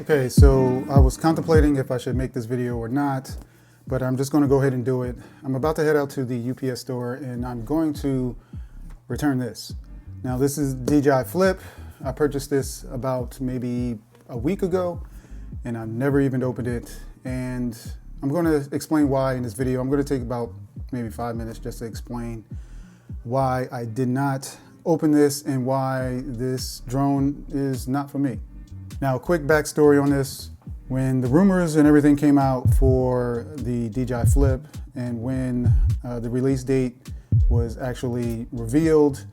Okay, so I was contemplating if I should make this video or not, but I'm just going to go ahead and do it. I'm about to head out to the UPS store and I'm going to return this. Now this is DJI Flip. I purchased this about maybe a week ago and I never even opened it. And I'm going to explain why in this video. I'm going to take about maybe 5 minutes just to explain why I did not open this and why this drone is not for me. Now, a quick backstory on this. When the rumors and everything came out for the DJI Flip and when the release date was actually revealed,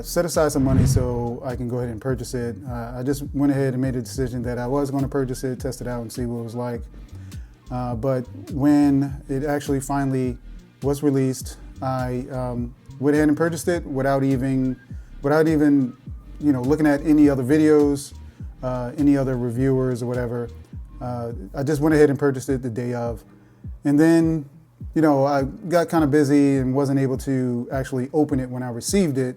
set aside some money so I can go ahead and purchase it. I just went ahead and made a decision that I was going to purchase it, test it out and see what it was like. But when it actually finally was released, I went ahead and purchased it without even looking at any other videos, any other reviewers or whatever. I just went ahead and purchased it the day of. And then, I got kind of busy and wasn't able to actually open it when I received it.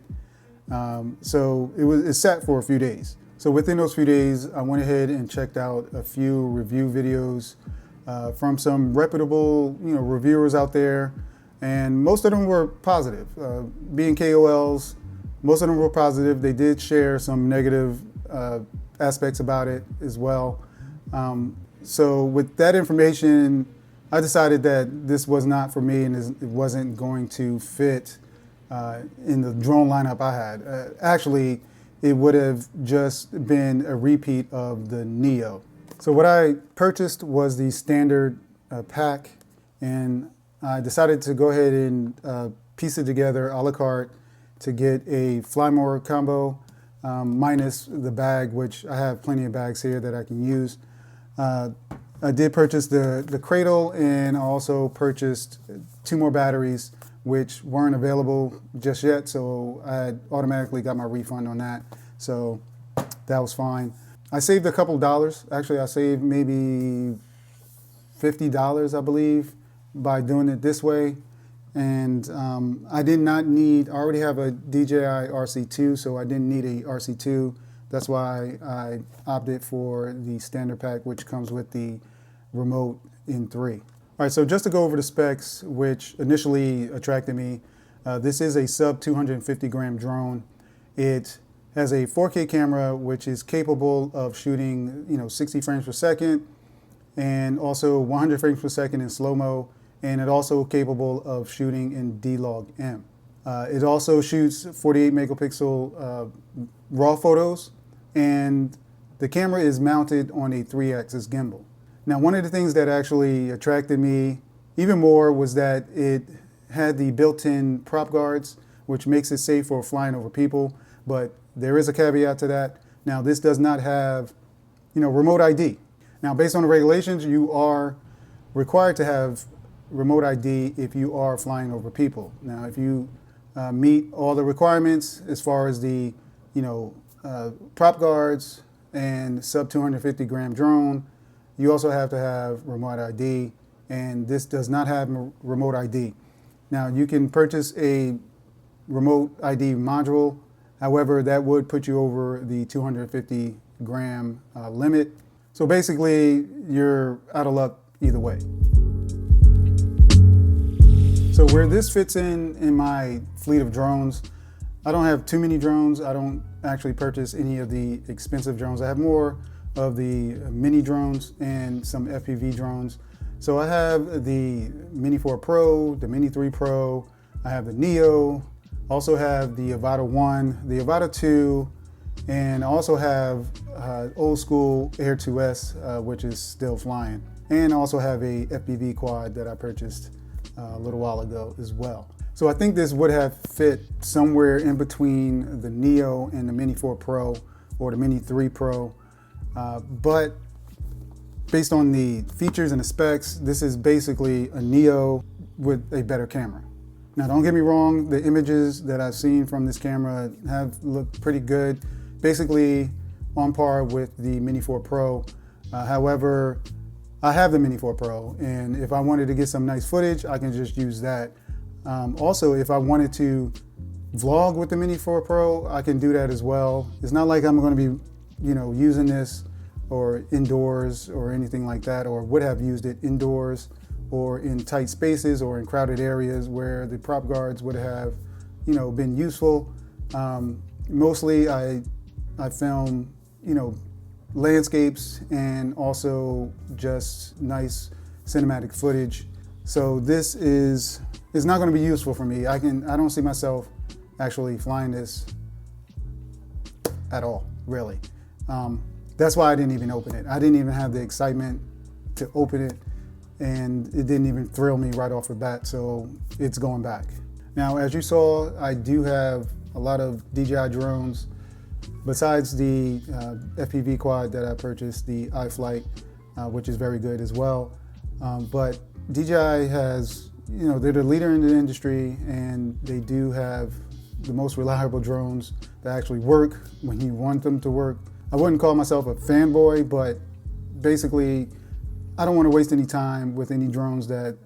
So it sat for a few days. So within those few days, I went ahead and checked out a few review videos from some reputable, reviewers out there. And most of them were positive. Being KOLs, most of them were positive. They did share some negative aspects about it as well. So with that information, I decided that this was not for me and it wasn't going to fit in the drone lineup I had. Actually, it would have just been a repeat of the Neo. So what I purchased was the standard pack, and I decided to go ahead and piece it together a la carte to get a fly more combo minus the bag, which I have plenty of bags here that I can use. I did purchase the cradle, and I also purchased 2 more batteries which weren't available just yet, so I automatically got my refund on that, so that was fine. I saved a couple dollars. Actually, I saved maybe $50, I believe, by doing it this way. And I did not need, I already have a DJI RC2, so I didn't need a RC2. That's why I opted for the standard pack, which comes with the remote in 3. All right, so just to go over the specs, which initially attracted me, this is a sub 250 gram drone. It has a 4K camera, which is capable of shooting, 60 frames per second, and also 100 frames per second in slow-mo. And it also capable of shooting in D-Log-M. It also shoots 48 megapixel raw photos, and the camera is mounted on a 3-axis gimbal. Now, one of the things that actually attracted me even more was that it had the built-in prop guards, which makes it safe for flying over people, but there is a caveat to that. Now, this does not have, remote ID. Now, based on the regulations, you are required to have remote ID if you are flying over people. Now, if you meet all the requirements as far as the, prop guards and sub 250 gram drone, you also have to have remote ID, and this does not have remote ID. Now, you can purchase a remote ID module. However, that would put you over the 250 gram limit. So basically, you're out of luck either way. So where this fits in my fleet of drones, I don't have too many drones. I don't actually purchase any of the expensive drones. I have more of the mini drones and some FPV drones. So I have the Mini 4 Pro, the Mini 3 Pro, I have the Neo, also have the Avata 1, the Avata 2, and I also have old school Air 2S, which is still flying. And I also have a FPV quad that I purchased a little while ago as well. So I think this would have fit somewhere in between the Neo and the Mini 4 Pro or the Mini 3 Pro. But based on the features and the specs, this is basically a Neo with a better camera. Now, don't get me wrong, the images that I've seen from this camera have looked pretty good, basically on par with the Mini 4 Pro. However, I have the Mini 4 Pro, and if I wanted to get some nice footage, I can just use that. Also, if I wanted to vlog with the Mini 4 Pro, I can do that as well. It's not like I'm going to be, using this or indoors or anything like that, or would have used it indoors or in tight spaces or in crowded areas where the prop guards would have, been useful. Mostly I film, landscapes and also just nice cinematic footage. So this is not going to be useful for me. I don't see myself actually flying this at all, really. That's why I didn't even open it. I didn't even have the excitement to open it, and it didn't even thrill me right off the bat, so it's going back. Now, as you saw, I do have a lot of DJI drones. Besides the FPV quad that I purchased, the iFlight, which is very good as well. But DJI has, they're the leader in the industry, and they do have the most reliable drones that actually work when you want them to work. I wouldn't call myself a fanboy, but basically, I don't want to waste any time with any drones that,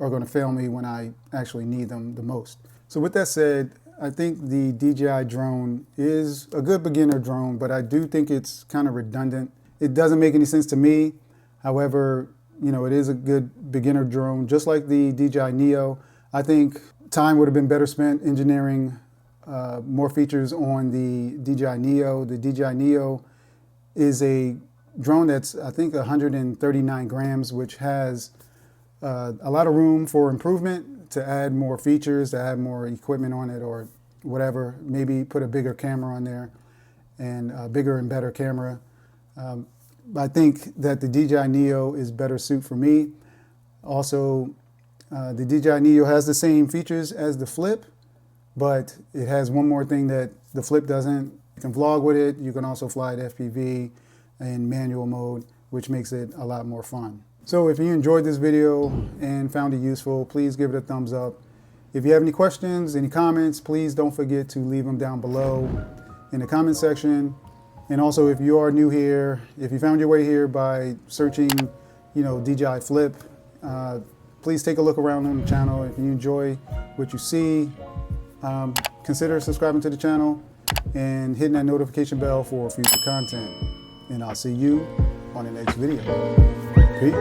are going to fail me when I actually need them the most. So with that said, I think the DJI drone is a good beginner drone, but I do think it's kind of redundant. It doesn't make any sense to me. However, it is a good beginner drone, just like the DJI Neo. I think time would have been better spent engineering more features on the DJI Neo. The DJI Neo is a drone that's, I think, 139 grams, which has a lot of room for improvement, to add more features, to add more equipment on it or whatever, maybe put a bigger camera on there and a bigger and better camera. I think that the DJI Neo is better suited for me. Also, the DJI Neo has the same features as the Flip, but it has one more thing that the Flip doesn't. You can vlog with it. You can also fly at FPV in manual mode, which makes it a lot more fun. So if you enjoyed this video and found it useful, please give it a thumbs up. If you have any questions, any comments, please don't forget to leave them down below in the comment section. And also, if you are new here, if you found your way here by searching, DJI Flip, please take a look around on the channel. If you enjoy what you see, consider subscribing to the channel and hitting that notification bell for future content. And I'll see you on the next video. Peace.